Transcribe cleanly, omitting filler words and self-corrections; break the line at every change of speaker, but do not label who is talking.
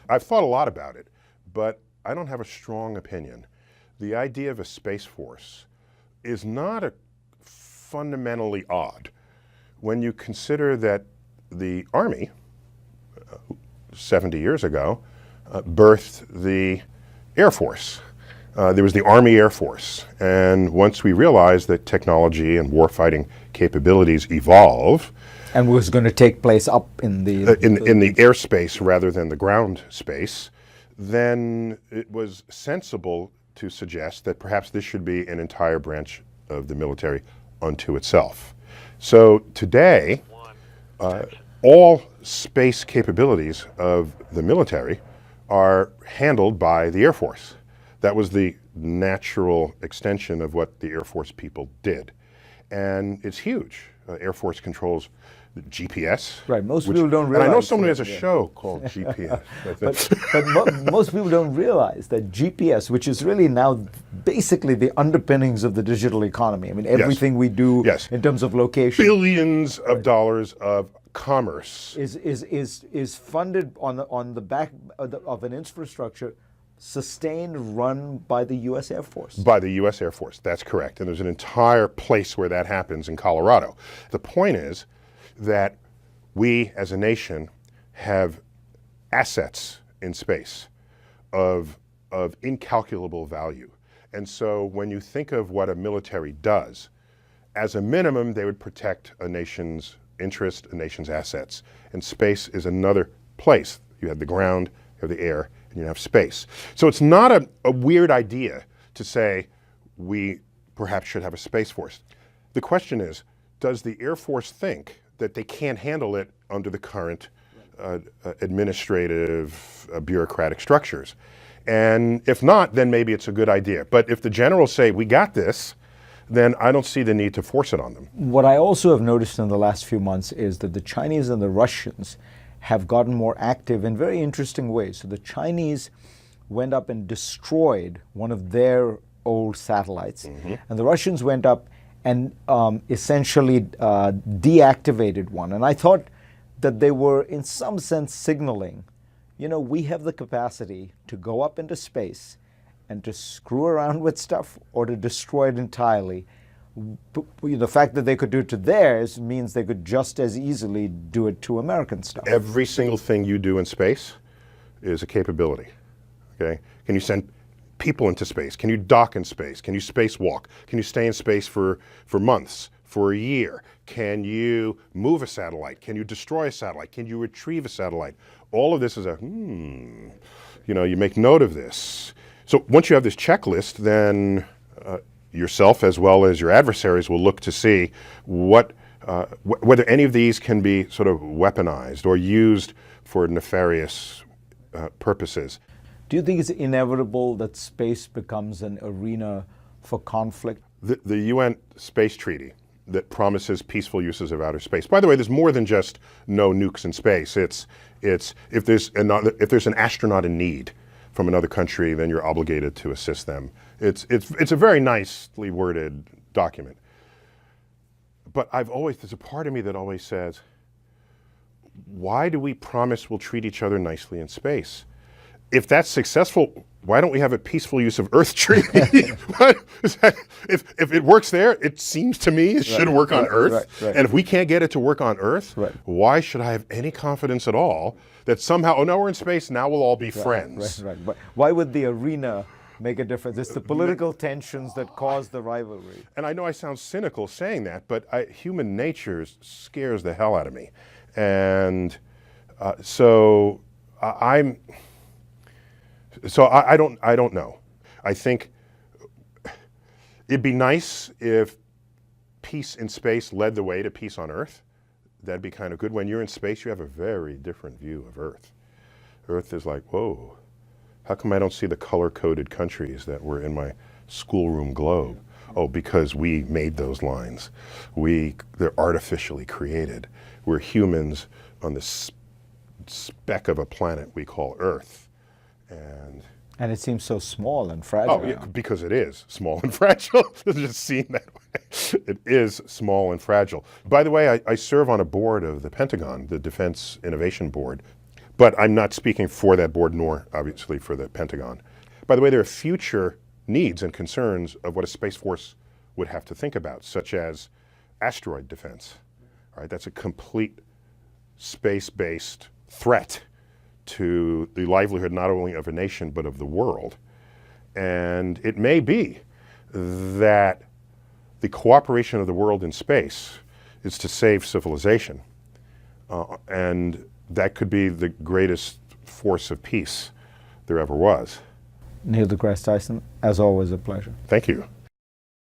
I've thought a lot about it, but I don't have a strong opinion. The idea of a space force is not fundamentally odd when you consider that the Army, 70 years ago, birthed the Air Force. There was the Army Air Force, and once we realized that technology and warfighting capabilities evolve,
and was going to take place up in the
airspace rather than the ground space, then it was sensible to suggest that perhaps this should be an entire branch of the military unto itself. So today, all space capabilities of the military are handled by the Air Force. That was the natural extension of what the Air Force people did. And it's huge. Air Force controls GPS.
Right, most people don't realize.
And I know someone who has a show called GPS.
but most people don't realize that GPS, which is really now basically the underpinnings of the digital economy. I mean, everything we do in terms of location.
Billions of dollars of commerce
is funded on the back of an infrastructure sustained, run by the U.S. Air Force.
By the U.S. Air Force, that's correct. And there's an entire place where that happens in Colorado. The point is that we as a nation have assets in space of incalculable value. And so when you think of what a military does, as a minimum, they would protect a nation's interest, a nation's assets. And space is another place. You have the ground, you have the air, and you have space. So it's not a weird idea to say we perhaps should have a space force. The question is, does the Air Force think that they can't handle it under the current administrative, bureaucratic structures? And if not, then maybe it's a good idea. But if the generals say, we got this, then I don't see the need to force it on them.
What I also have noticed in the last few months is that the Chinese and the Russians have gotten more active in very interesting ways. So the Chinese went up and destroyed one of their old satellites, and the Russians went up and essentially deactivated one. And I thought that they were in some sense signaling, you know, we have the capacity to go up into space and to screw around with stuff or to destroy it entirely. The fact that they could do it to theirs means they could just as easily do it to American stuff.
Every single thing you do in space is a capability, okay? Can you send people into space? Can you dock in space? Can you spacewalk? Can you stay in space for months, for a year? Can you move a satellite? Can you destroy a satellite? Can you retrieve a satellite? All of this is you know, you make note of this. So once you have this checklist, then yourself as well as your adversaries will look to see whether any of these can be sort of weaponized or used for nefarious purposes.
Do you think it's inevitable that space becomes an arena for conflict?
The UN Space Treaty that promises peaceful uses of outer space. By the way, there's more than just no nukes in space. It's if there's an astronaut in need from another country, then you're obligated to assist them. It's a very nicely worded document. But there's a part of me that always says, why do we promise we'll treat each other nicely in space? If that's successful, why don't we have a peaceful use of Earth treaty? If it works there, it seems to me it should work on Earth. And if we can't get it to work on Earth, why should I have any confidence at all that somehow, oh, now we're in space, now we'll all be friends?
But why would the arena make a difference? It's the political tensions that cause the rivalry.
And I know I sound cynical saying that, but human nature scares the hell out of me. And so I don't know. I think it'd be nice if peace in space led the way to peace on Earth. That'd be kind of good. When you're in space, you have a very different view of Earth. Earth is like, whoa, how come I don't see the color-coded countries that were in my schoolroom globe? Oh, because we made those lines. They're artificially created. We're humans on this speck of a planet we call Earth.
And it seems so small and fragile.
Oh, yeah, because it is small and fragile. It's just seen that way. It is small and fragile. By the way, I serve on a board of the Pentagon, the Defense Innovation Board. But I'm not speaking for that board, nor obviously for the Pentagon. By the way, there are future needs and concerns of what a Space Force would have to think about, such as asteroid defense. All right, that's a complete space-based threat to the livelihood not only of a nation but of the world. And it may be that the cooperation of the world in space is to save civilization. And that could be the greatest force of peace there ever was.
Neil deGrasse Tyson, as always, a pleasure.
Thank you.